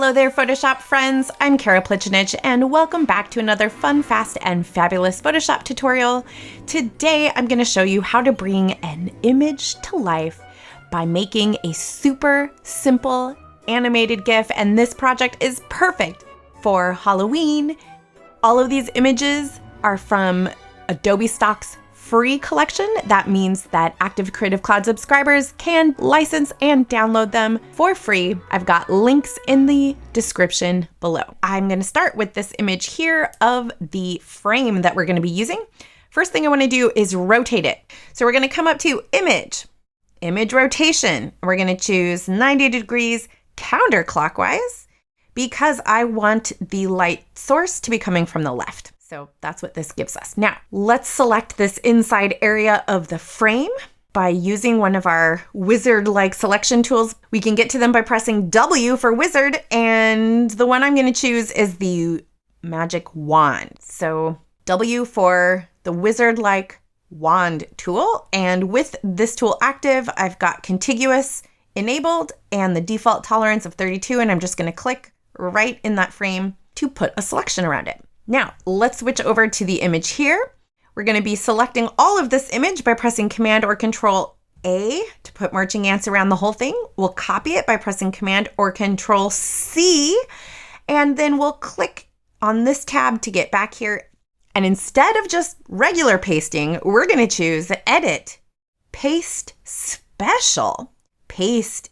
Hello there, Photoshop friends. I'm Kara Plichinich, and welcome back to another fun, fast, and fabulous Photoshop tutorial. Today, I'm going to show you how to bring an image to life by making a super simple animated GIF, and this project is perfect for Halloween. All of these images are from Adobe Stock's free collection. That means that active Creative Cloud subscribers can license and download them for free. I've got links in the description below. I'm going to start with this image here of the frame that we're going to be using. First thing I want to do is rotate it. So we're going to come up to Image Rotation. We're going to choose 90 degrees counterclockwise because I want the light source to be coming from the left. So that's what this gives us. Now, let's select this inside area of the frame by using one of our wizard-like selection tools. We can get to them by pressing W for wizard, and the one I'm going to choose is the magic wand. So W for the wizard-like wand tool, and with this tool active, I've got contiguous enabled and the default tolerance of 32, and I'm just going to click right in that frame to put a selection around it. Now, let's switch over to the image here. We're going to be selecting all of this image by pressing Command or Control A to put marching ants around the whole thing. We'll copy it by pressing Command or Control C, and then we'll click on this tab to get back here. And instead of just regular pasting, we're going to choose Edit, Paste Special, Paste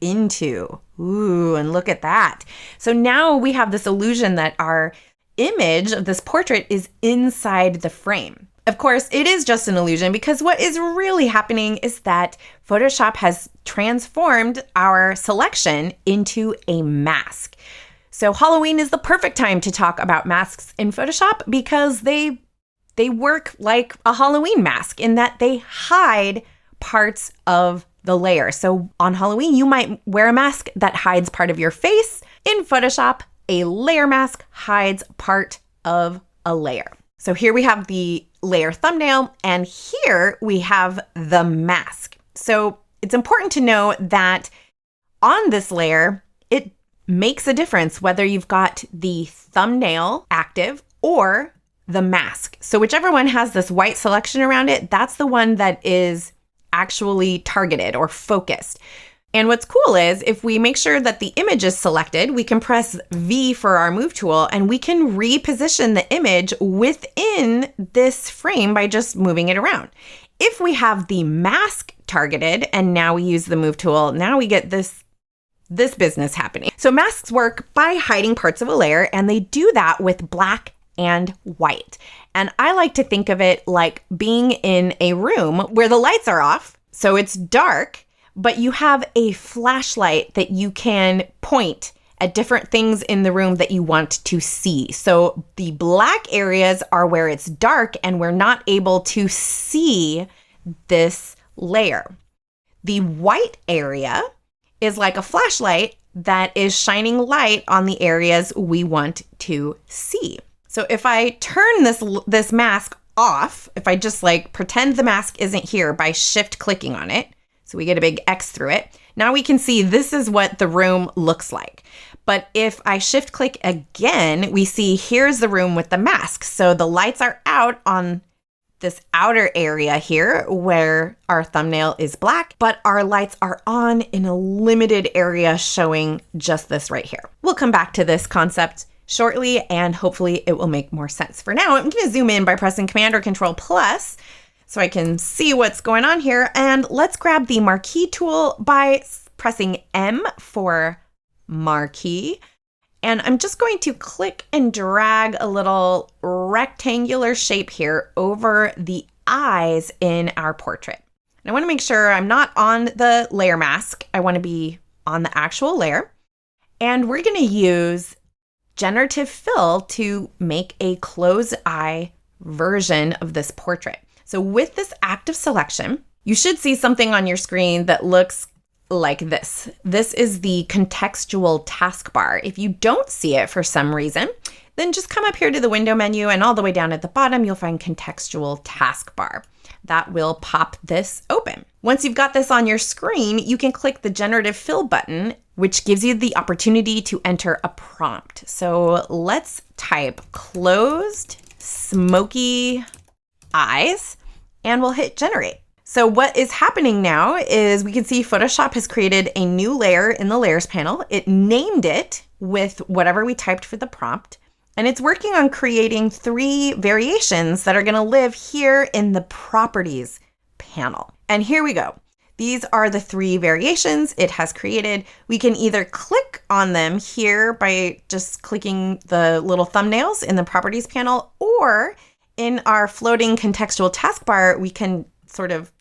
Into. Ooh, and look at that. So now we have this illusion that our image of this portrait is inside the frame. Of course, it is just an illusion because what is really happening is that Photoshop has transformed our selection into a mask. So Halloween is the perfect time to talk about masks in Photoshop because they work like a Halloween mask in that they hide parts of the layer. So on Halloween, you might wear a mask that hides part of your face. In Photoshop, a layer mask hides part of a layer. So here we have the layer thumbnail, and here we have the mask. So it's important to know that on this layer, it makes a difference whether you've got the thumbnail active or the mask. So whichever one has this white selection around it, that's the one that is actually targeted or focused. And what's cool is if we make sure that the image is selected, we can press V for our move tool and we can reposition the image within this frame by just moving it around. If we have the mask targeted and now we use the move tool, now we get this business happening. So masks work by hiding parts of a layer, and they do that with black and white. And I like to think of it like being in a room where the lights are off, so it's dark, but you have a flashlight that you can point at different things in the room that you want to see. So the black areas are where it's dark and we're not able to see this layer. The white area is like a flashlight that is shining light on the areas we want to see. So if I turn this mask off, if I just like pretend the mask isn't here by shift clicking on it, so we get a big X through it. Now we can see this is what the room looks like. But if I shift click again, we see here's the room with the mask. So the lights are out on this outer area here where our thumbnail is black, but our lights are on in a limited area showing just this right here. We'll come back to this concept shortly and hopefully it will make more sense. For now, I'm going to zoom in by pressing Command or Control plus so I can see what's going on here. And let's grab the marquee tool by pressing M for marquee. And I'm just going to click and drag a little rectangular shape here over the eyes in our portrait. And I want to make sure I'm not on the layer mask. I want to be on the actual layer. And we're going to use Generative Fill to make a closed eye version of this portrait. So with this active selection, you should see something on your screen that looks like this. This is the contextual taskbar. If you don't see it for some reason, then just come up here to the window menu and all the way down at the bottom, you'll find contextual taskbar. that will pop this open. Once you've got this on your screen, you can click the Generative Fill button, which gives you the opportunity to enter a prompt. So let's type closed smoky eyes, and we'll hit generate. So what is happening now is we can see Photoshop has created a new layer in the layers panel. It named it with whatever we typed for the prompt, and it's working on creating 3 variations that are going to live here in the properties panel. And here we go. These are the 3 variations it has created. We can either click on them here by just clicking the little thumbnails in the properties panel, or in our floating contextual taskbar, we can sort of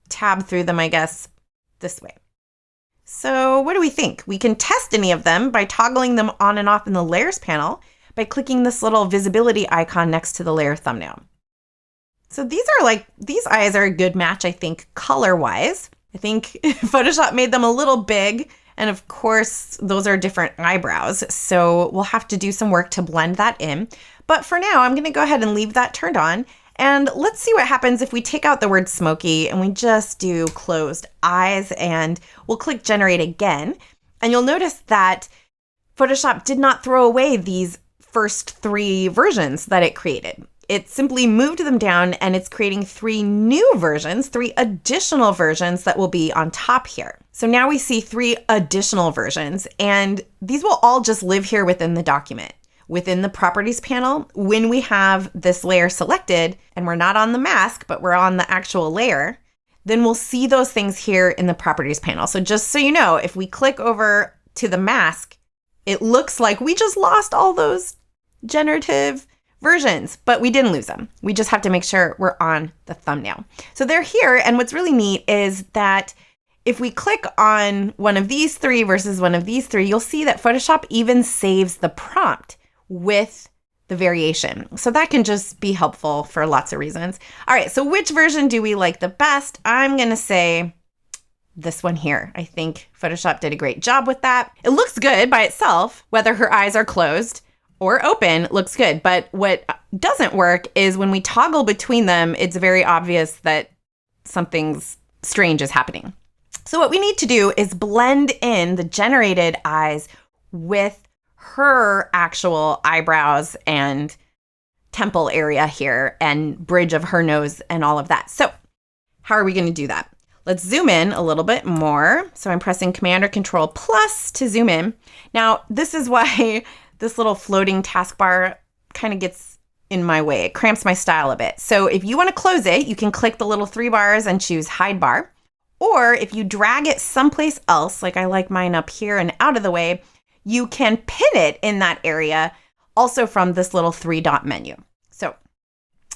tab through them, I guess, this way. So what do we think? We can test any of them by toggling them on and off in the layers panel by clicking this little visibility icon next to the layer thumbnail. So these eyes are a good match, I think, color-wise. I think Photoshop made them a little big, and of course, those are different eyebrows, so we'll have to do some work to blend that in. But for now, I'm gonna go ahead and leave that turned on, and let's see what happens if we take out the word smoky and we just do closed eyes, and we'll click generate again. And you'll notice that Photoshop did not throw away these first 3 versions that it created. It simply moved them down, and it's creating 3 new versions, 3 additional versions that will be on top here. So now we see 3 additional versions, and these will all just live here within the document. Within the properties panel, when we have this layer selected and we're not on the mask, but we're on the actual layer, then we'll see those things here in the properties panel. So just so you know, if we click over to the mask, it looks like we just lost all those generative versions, but we didn't lose them. We just have to make sure we're on the thumbnail. So they're here, and what's really neat is that if we click on one of these 3 versus one of these 3, you'll see that Photoshop even saves the prompt with the variation. So that can just be helpful for lots of reasons. All right, so which version do we like the best? I'm gonna say this one here. I think Photoshop did a great job with that. It looks good by itself, whether her eyes are closed or open, looks good. But what doesn't work is when we toggle between them, it's very obvious that something's strange is happening. So what we need to do is blend in the generated eyes with her actual eyebrows and temple area here and bridge of her nose and all of that. So how are we going to do that? Let's zoom in a little bit more. So I'm pressing Command or Control plus to zoom in. Now, this is why this little floating taskbar kind of gets in my way. It cramps my style a bit. So if you want to close it, you can click the little 3 bars and choose hide bar. Or if you drag it someplace else, like I like mine up here and out of the way, you can pin it in that area also from this little 3-dot menu. So,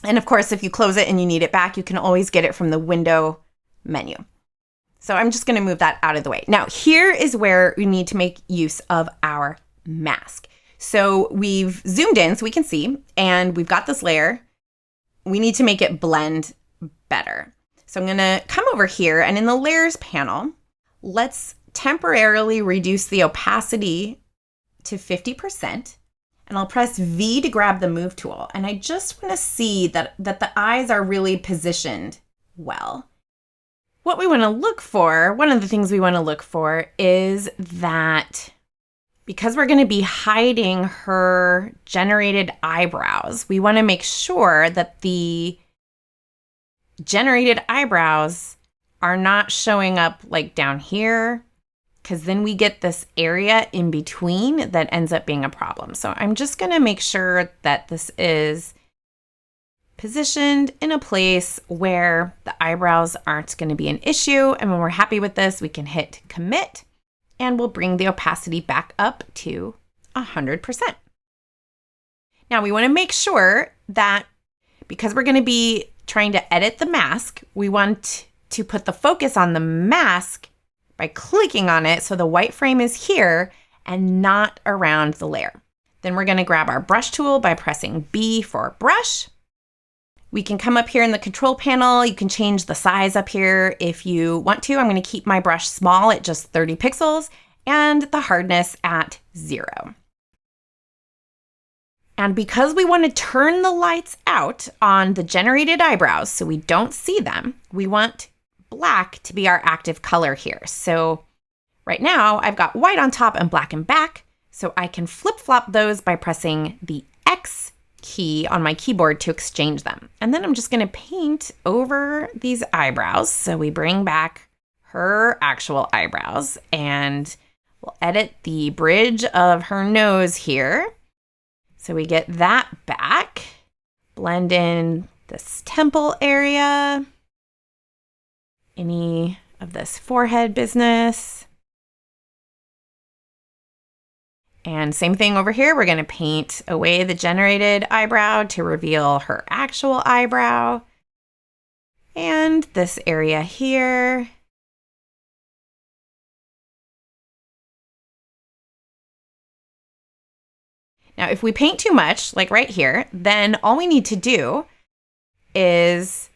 and of course, if you close it and you need it back, you can always get it from the window menu. So I'm just going to move that out of the way. Now, here is where we need to make use of our mask. So we've zoomed in so we can see, and we've got this layer. We need to make it blend better. So I'm going to come over here, and in the layers panel, let's temporarily reduce the opacity to 50%, and I'll press V to grab the move tool. And I just want to see that the eyes are really positioned well. What we want to look for, one of the things we want to look for is that because we're going to be hiding her generated eyebrows, we want to make sure that the generated eyebrows are not showing up like down here, because then we get this area in between that ends up being a problem. So I'm just going to make sure that this is positioned in a place where the eyebrows aren't going to be an issue. And when we're happy with this, we can hit commit, and we'll bring the opacity back up to 100%. Now we want to make sure that because we're going to be trying to edit the mask, we want to put the focus on the mask by clicking on it so the white frame is here and not around the layer. Then we're going to grab our brush tool by pressing B for brush. We can come up here in the control panel. You can change the size up here if you want to. I'm going to keep my brush small at just 30 pixels and the hardness at 0. And because we want to turn the lights out on the generated eyebrows so we don't see them, we want black to be our active color here. So right now I've got white on top and black in back, so I can flip-flop those by pressing the X key on my keyboard to exchange them. And then I'm just going to paint over these eyebrows. So we bring back her actual eyebrows and we'll edit the bridge of her nose here. So we get that back. Blend in this temple area, any of this forehead business. And same thing over here, we're going to paint away the generated eyebrow to reveal her actual eyebrow. And this area here. Now, if we paint too much, like right here, then all we need to do is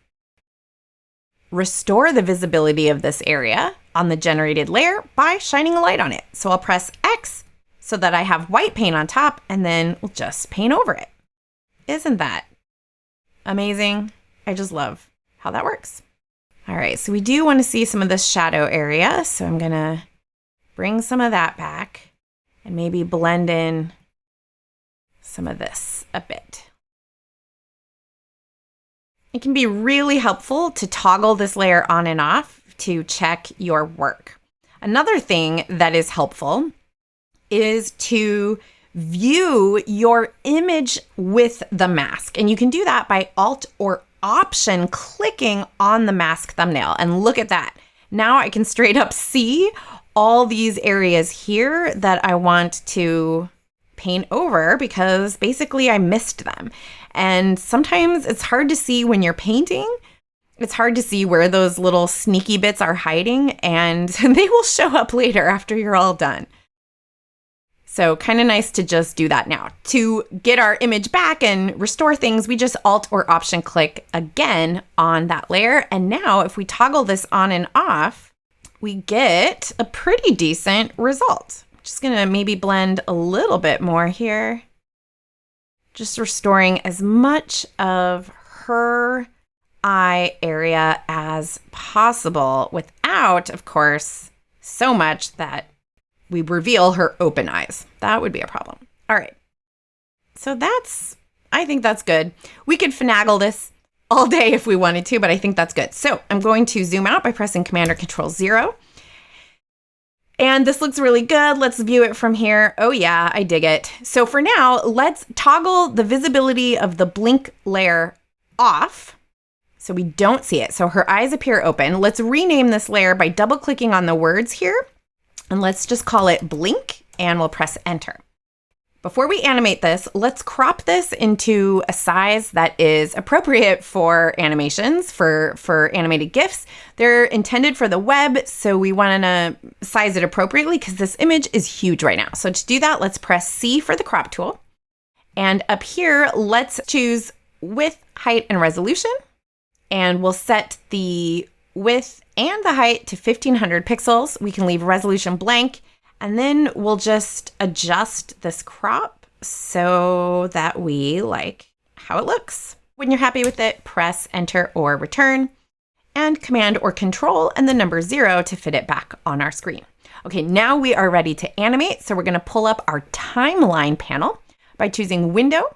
restore the visibility of this area on the generated layer by shining a light on it. So I'll press X so that I have white paint on top, and then we'll just paint over it. Isn't that amazing? I just love how that works. All right, so we do want to see some of this shadow area, so I'm gonna bring some of that back and maybe blend in some of this a bit. It can be really helpful to toggle this layer on and off to check your work. Another thing that is helpful is to view your image with the mask. And you can do that by Alt or Option clicking on the mask thumbnail. And look at that. Now I can straight up see all these areas here that I want to paint over because basically I missed them. And sometimes it's hard to see when you're painting. It's hard to see where those little sneaky bits are hiding, and they will show up later after you're all done. So kind of nice to just do that now. To get our image back and restore things, we just Alt or Option click again on that layer. And now if we toggle this on and off, we get a pretty decent result. Just gonna maybe blend a little bit more here. Just restoring as much of her eye area as possible without, of course, so much that we reveal her open eyes. That would be a problem. All right. So I think that's good. We could finagle this all day if we wanted to, but I think that's good. So I'm going to zoom out by pressing Command or Control 0. And this looks really good. Let's view it from here. Oh yeah, I dig it. So for now, let's toggle the visibility of the blink layer off so we don't see it. So her eyes appear open. Let's rename this layer by double clicking on the words here. And let's just call it blink and we'll press enter. Before we animate this, let's crop this into a size that is appropriate for animations, for animated GIFs. They're intended for the web, so we want to size it appropriately because this image is huge right now. So to do that, let's press C for the crop tool. And up here, let's choose width, height, and resolution. And we'll set the width and the height to 1500 pixels. We can leave resolution blank. And then we'll just adjust this crop so that we like how it looks. When you're happy with it, press enter or return and Command or Control and the number 0 to fit it back on our screen. Okay, now we are ready to animate. So we're gonna pull up our timeline panel by choosing Window,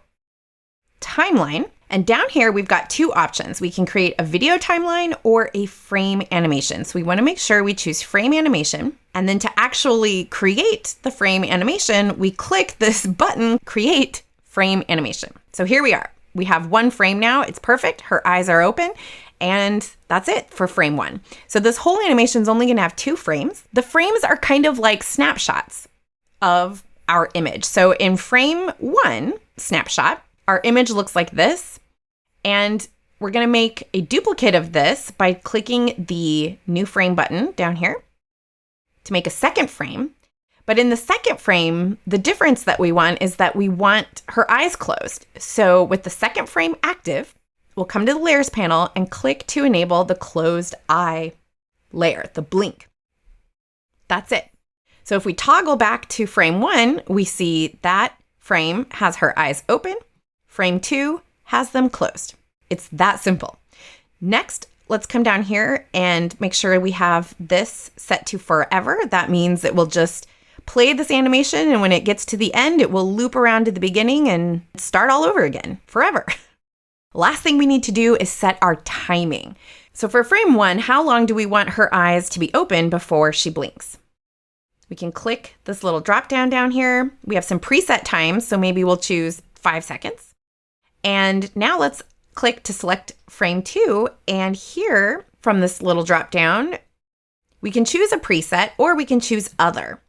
Timeline. And down here, we've got two options. We can create a video timeline or a frame animation. So we want to make sure we choose frame animation. And then to actually create the frame animation, we click this button, Create Frame Animation. So here we are. We have one frame now. It's perfect. Her eyes are open. And that's it for frame 1. So this whole animation is only going to have 2 frames. The frames are kind of like snapshots of our image. So in frame 1 snapshot, our image looks like this, and we're going to make a duplicate of this by clicking the New Frame button down here to make a second frame. But in the second frame, the difference that we want is that we want her eyes closed. So with the second frame active, we'll come to the Layers panel and click to enable the closed eye layer, the blink. That's it. So if we toggle back to frame 1, we see that frame has her eyes open. Frame 2 has them closed. It's that simple. Next, let's come down here and make sure we have this set to forever. That means it will just play this animation, and when it gets to the end, it will loop around to the beginning and start all over again forever. Last thing we need to do is set our timing. So for frame 1, how long do we want her eyes to be open before she blinks? We can click this little drop down here. We have some preset times, so maybe we'll choose 5 seconds. And now let's click to select frame 2. And here from this little drop down, we can choose a preset or we can choose other.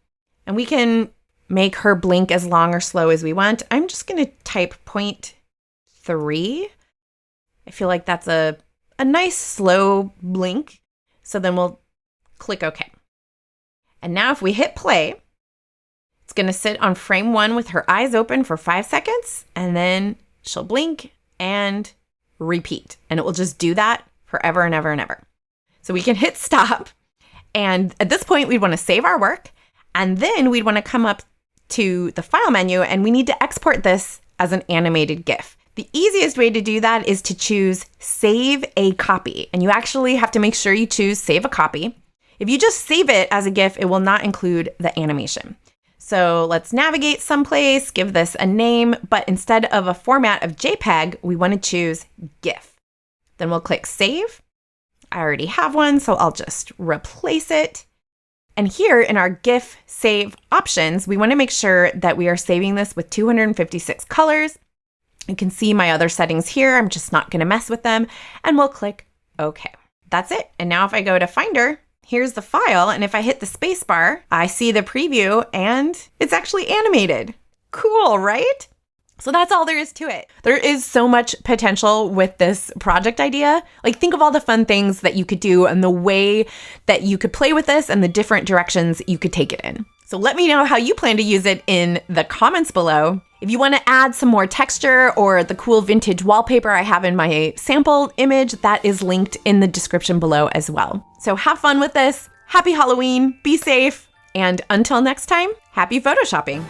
And we can make her blink as long or slow as we want. I'm just going to type 0.3. I feel like that's a nice slow blink. So then we'll click OK. And now if we hit play, it's going to sit on frame 1 with her eyes open for 5 seconds. And then she'll blink and repeat. And it will just do that forever and ever and ever. So we can hit stop. And at this point, we'd want to save our work. And then we'd want to come up to the file menu and we need to export this as an animated GIF. The easiest way to do that is to choose Save a Copy. And you actually have to make sure you choose Save a Copy. If you just save it as a GIF, it will not include the animation. So let's navigate someplace, give this a name, but instead of a format of JPEG, we want to choose GIF. Then we'll click Save. I already have one, so I'll just replace it. And here in our GIF save options, we want to make sure that we are saving this with 256 colors. You can see my other settings here. I'm just not going to mess with them. And we'll click OK. That's it. And now if I go to Finder, here's the file. And if I hit the space bar, I see the preview and it's actually animated. Cool, right? So that's all there is to it. There is so much potential with this project idea. Like, think of all the fun things that you could do and the way that you could play with this and the different directions you could take it in. So let me know how you plan to use it in the comments below. If you want to add some more texture or the cool vintage wallpaper I have in my sample image, that is linked in the description below as well. So have fun with this. Happy Halloween, be safe, and until next time, happy Photoshopping.